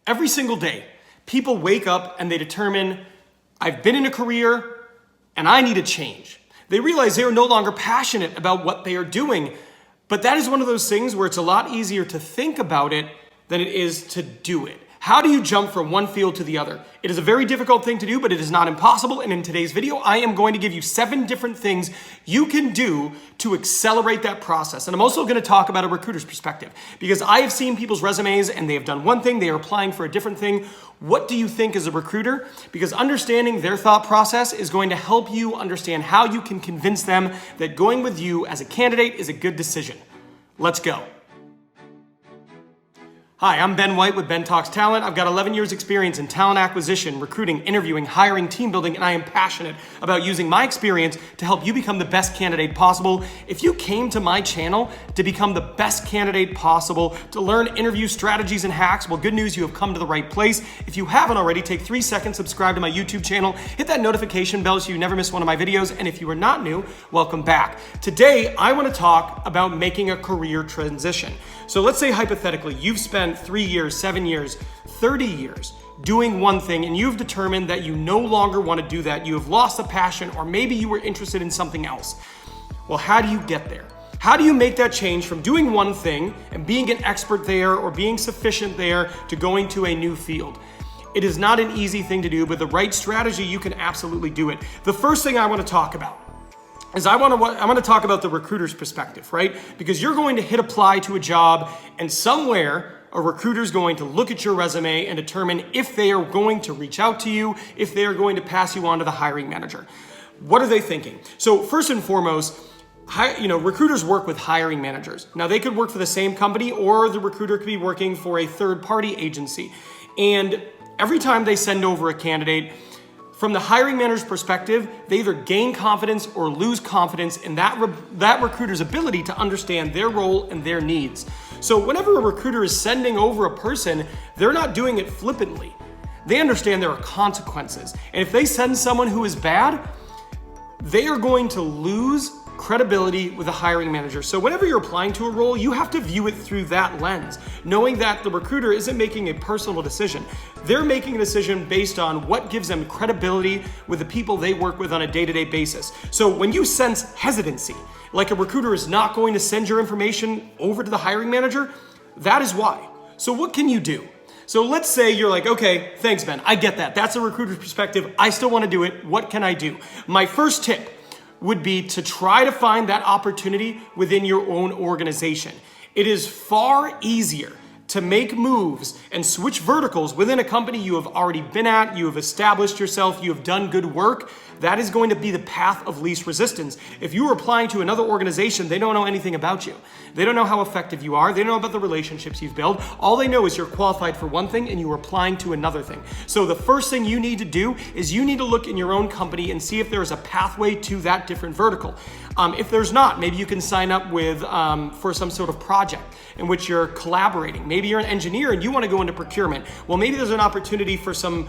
Every single day, people wake up and they determine, I've been in a career and I need a change. They realize they are no longer passionate about what they are doing. But that is one of those things where it's a lot easier to think about it than it is to do it. How do you jump from one field to the other? It is a very difficult thing to do, but it is not impossible. And in today's video, I am going to give you 7 different things you can do to accelerate that process. And I'm also going to talk about a recruiter's perspective, because I have seen people's resumes and they have done one thing, they are applying for a different thing. What do you think as a recruiter? Because understanding their thought process is going to help you understand how you can convince them that going with you as a candidate is a good decision. Let's go. Hi, I'm Ben White with Ben Talks Talent. I've got 11 years experience in talent acquisition, recruiting, interviewing, hiring, team building, and I am passionate about using my experience to help you become the best candidate possible. If you came to my channel to become the best candidate possible, to learn interview strategies and hacks, well, good news, you have come to the right place. If you haven't already, take 3 seconds, subscribe to my YouTube channel, hit that notification bell so you never miss one of my videos, and if you are not new, welcome back. Today, I want to talk about making a career transition. So let's say hypothetically, you've spent 3 years, 7 years, 30 years doing one thing, and you've determined that you no longer want to do that. You have lost the passion, or maybe you were interested in something else. Well, how do you get there? How do you make that change from doing one thing and being an expert there or being sufficient there to going to a new field? It is not an easy thing to do, but the right strategy, you can absolutely do it. The first thing I want to talk about is I want to talk about the recruiter's perspective, right? Because you're going to hit apply to a job, and somewhere a recruiter's going to look at your resume and determine if they are going to reach out to you, if they are going to pass you on to the hiring manager. What are they thinking? So first and foremost, recruiters work with hiring managers. Now they could work for the same company, or the recruiter could be working for a third-party agency. And every time they send over a candidate, from the hiring manager's perspective, they either gain confidence or lose confidence in that recruiter's ability to understand their role and their needs. So whenever a recruiter is sending over a person, they're not doing it flippantly. They understand there are consequences. And if they send someone who is bad, they are going to lose credibility with a hiring manager. So whenever you're applying to a role, you have to view it through that lens, knowing that the recruiter isn't making a personal decision. They're making a decision based on what gives them credibility with the people they work with on a day-to-day basis. So when you sense hesitancy, like a recruiter is not going to send your information over to the hiring manager, that is why. So what can you do? So let's say you're like, okay, thanks, Ben. I get that. That's a recruiter's perspective. I still want to do it. What can I do? My first tip would be to try to find that opportunity within your own organization. It is far easier to make moves and switch verticals within a company you have already been at, you have established yourself, you have done good work. That is going to be the path of least resistance. If you are applying to another organization, they don't know anything about you. They don't know how effective you are. They don't know about the relationships you've built. All they know is you're qualified for one thing and you are applying to another thing. So the first thing you need to do is you need to look in your own company and see if there is a pathway to that different vertical. If there's not, maybe you can sign up with for some sort of project in which you're collaborating. Maybe you're an engineer and you want to go into procurement. Well, maybe there's an opportunity for some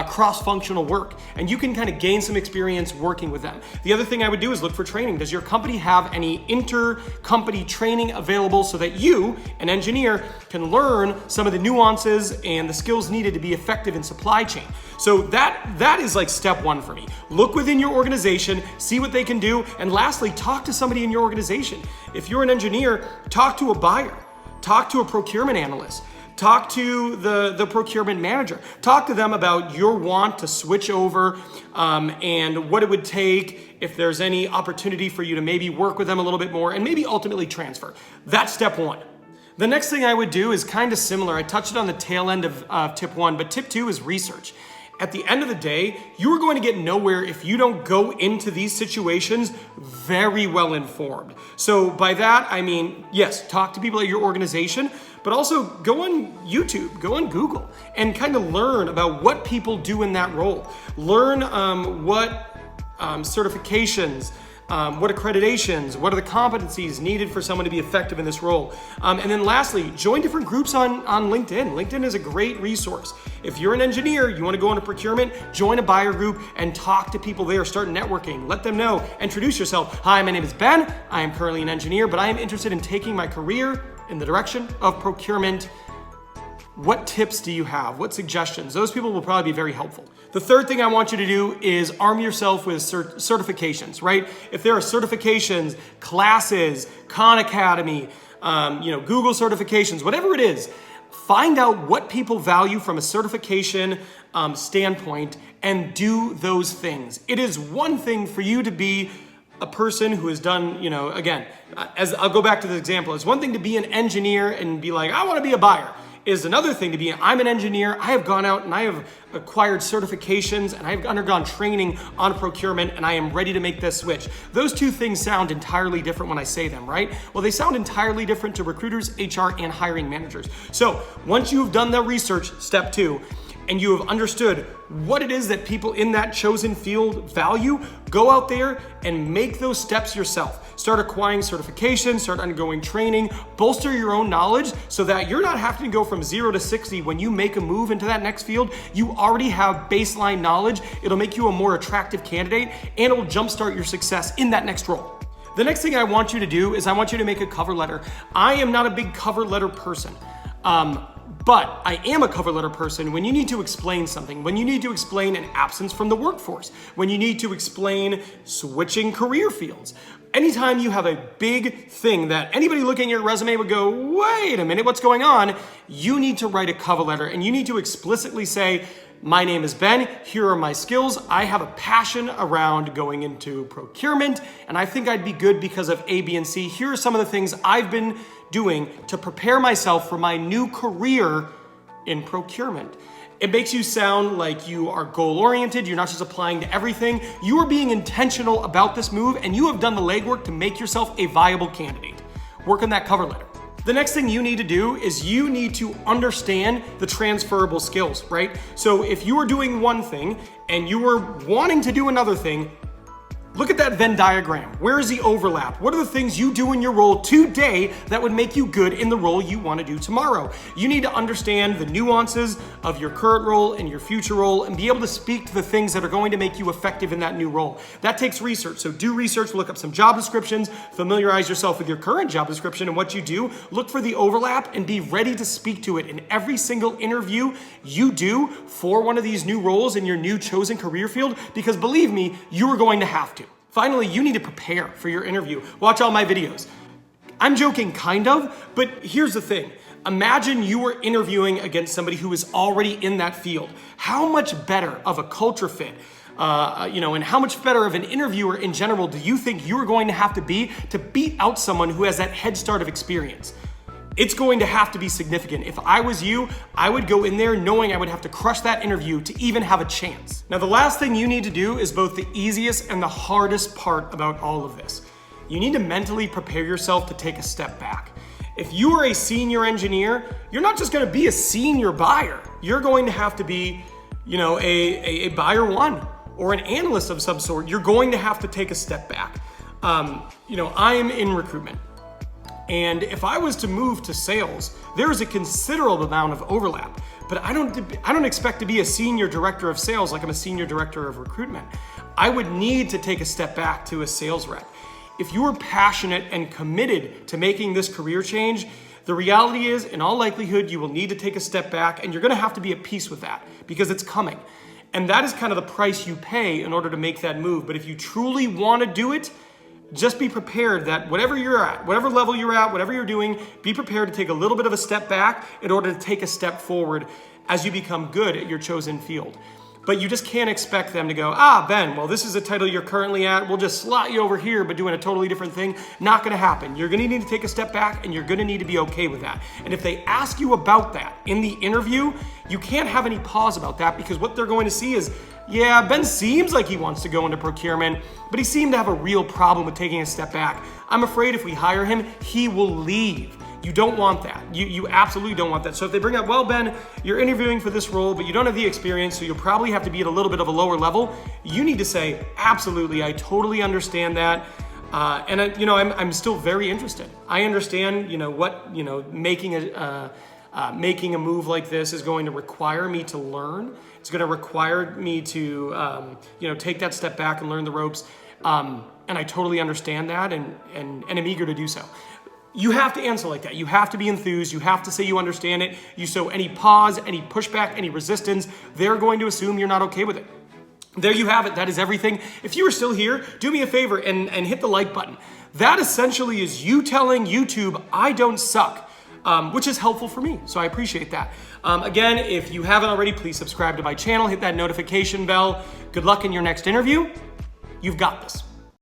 cross-functional work, and you can kind of gain some experience working with them. The other thing I would do is look for training. Does your company have any inter-company training available so that you, an engineer, can learn some of the nuances and the skills needed to be effective in supply chain? So that is like step one for me. Look within your organization, see what they can do, and lastly, talk to somebody in your organization. If you're an engineer, talk to a buyer, talk to a procurement analyst, talk to the procurement manager. Talk to them about your want to switch over and what it would take, if there's any opportunity for you to maybe work with them a little bit more and maybe ultimately transfer. That's step one. The next thing I would do is kind of similar. I touched it on the tail end of tip 1, but tip 2 is research. At the end of the day, you are going to get nowhere if you don't go into these situations very well informed. So by that, I mean, yes, talk to people at your organization, but also go on YouTube, go on Google, and kind of learn about what people do in that role. Learn what certifications, what accreditations, what are the competencies needed for someone to be effective in this role. And then lastly, join different groups on LinkedIn. LinkedIn is a great resource. If you're an engineer, you want to go into procurement, join a buyer group and talk to people there, start networking, let them know, introduce yourself. Hi, my name is Ben. I am currently an engineer, but I am interested in taking my career in the direction of procurement. What tips do you have? What suggestions? Those people will probably be very helpful. The third thing I want you to do is arm yourself with certifications, right? If there are certifications, classes, Khan Academy, Google certifications, whatever it is, find out what people value from a certification standpoint and do those things. It is one thing for you to be a person who has done, again, as I'll go back to this example, it's one thing to be an engineer and be like, I want to be a buyer. Is another thing to be, I'm an engineer, I have gone out and I have acquired certifications and I've undergone training on procurement and I am ready to make this switch. Those two things sound entirely different when I say them, right? Well, they sound entirely different to recruiters, HR, and hiring managers. So once you've done the research, step 2, and you have understood what it is that people in that chosen field value, go out there and make those steps yourself. Start acquiring certifications, start undergoing training, bolster your own knowledge so that you're not having to go from 0 to 60 when you make a move into that next field. You already have baseline knowledge. It'll make you a more attractive candidate and it'll jumpstart your success in that next role. The next thing I want you to do is I want you to make a cover letter. I am not a big cover letter person. But I am a cover letter person when you need to explain something, when you need to explain an absence from the workforce, when you need to explain switching career fields. Anytime you have a big thing that anybody looking at your resume would go, wait a minute, what's going on? You need to write a cover letter and you need to explicitly say, my name is Ben, here are my skills. I have a passion around going into procurement and I think I'd be good because of A, B, and C. Here are some of the things I've been doing to prepare myself for my new career in procurement. It makes you sound like you are goal-oriented, you're not just applying to everything. You are being intentional about this move and you have done the legwork to make yourself a viable candidate. Work on that cover letter. The next thing you need to do is you need to understand the transferable skills, right? So if you are doing one thing and you are wanting to do another thing, look at that Venn diagram. Where is the overlap? What are the things you do in your role today that would make you good in the role you want to do tomorrow? You need to understand the nuances of your current role and your future role and be able to speak to the things that are going to make you effective in that new role. That takes research. So do research, look up some job descriptions, familiarize yourself with your current job description and what you do. Look for the overlap and be ready to speak to it in every single interview you do for one of these new roles in your new chosen career field, because believe me, you are going to have to. Finally, you need to prepare for your interview. Watch all my videos. I'm joking, kind of, but here's the thing. Imagine you were interviewing against somebody who is already in that field. How much better of a culture fit, and how much better of an interviewer in general do you think you're going to have to be to beat out someone who has that head start of experience? It's going to have to be significant. If I was you, I would go in there knowing I would have to crush that interview to even have a chance. Now, the last thing you need to do is both the easiest and the hardest part about all of this. You need to mentally prepare yourself to take a step back. If you are a senior engineer, you're not just gonna be a senior buyer. You're going to have to be, a buyer one or an analyst of some sort. You're going to have to take a step back. I am in recruitment. And if I was to move to sales, there is a considerable amount of overlap. But I don't expect to be a senior director of sales like I'm a senior director of recruitment. I would need to take a step back to a sales rep. If you are passionate and committed to making this career change, the reality is, in all likelihood, you will need to take a step back and you're gonna have to be at peace with that because it's coming. And that is kind of the price you pay in order to make that move. But if you truly wanna do it, just be prepared that whatever you're at, whatever level you're at, whatever you're doing, be prepared to take a little bit of a step back in order to take a step forward as you become good at your chosen field. But you just can't expect them to go, Ben, well, this is the title you're currently at. We'll just slot you over here, but doing a totally different thing. Not gonna happen. You're gonna need to take a step back and you're gonna need to be okay with that. And if they ask you about that in the interview, you can't have any pause about that because what they're going to see is, yeah, Ben seems like he wants to go into procurement, but he seemed to have a real problem with taking a step back. I'm afraid if we hire him, he will leave. You don't want that. You absolutely don't want that. So if they bring up, well, Ben, you're interviewing for this role, but you don't have the experience, so you'll probably have to be at a little bit of a lower level. You need to say, absolutely, I totally understand that. I'm still very interested. I understand, making a move like this is going to require me to learn. It's going to require me to, take that step back and learn the ropes. And I totally understand that and I'm eager to do so. You have to answer like that. You have to be enthused. You have to say you understand it. You show any pause, any pushback, any resistance, they're going to assume you're not okay with it. There you have it. That is everything. If you are still here, do me a favor and hit the like button. That essentially is you telling YouTube, I don't suck, which is helpful for me. So I appreciate that. Again, if you haven't already, please subscribe to my channel, hit that notification bell. Good luck in your next interview. You've got this.